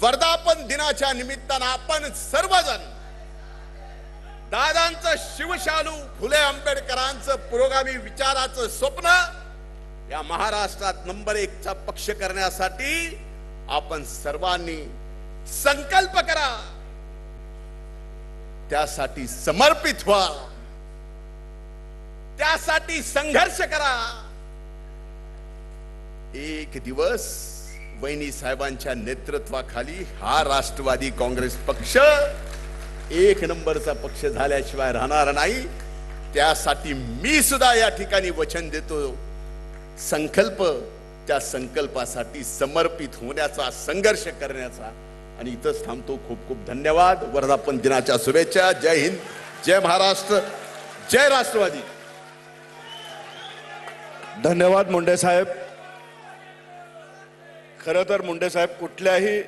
वर्धापन दिनाच्या निमित्तानं आपण सर्वजण दादांचं शिवशालू फुले आंबेडकरांचं पुरोगामी विचाराचं स्वप्न या महाराष्ट्रात नंबर 1 चा पक्ष करण्यासाठी आपण सर्वांनी संकल्प करा, त्यासाठी समर्पित व्हा, त्यासाठी संघर्ष करा। एक दिवस वैनी साहेबांच्या नेतृत्वाखाली हा राष्ट्रवादी काँग्रेस पक्ष 1 नंबरचा पक्ष झाल्याशिवाय राहणार नाही। त्यासाठी मी सुद्धा या ठिकाणी वचन देतो, संकल्प, त्या संकल्पासाठी समर्पित होण्याचा, संघर्ष करण्याचा। आणि इथंच थांबतो। खूप खूप धन्यवाद। वर्धापन दिनाच्या शुभेच्छा। जय हिंद, जय महाराष्ट्र, जय राष्ट्रवादी। धन्यवाद मुंडे साहेब। खरं तर मुंडे साहेब कुठल्याही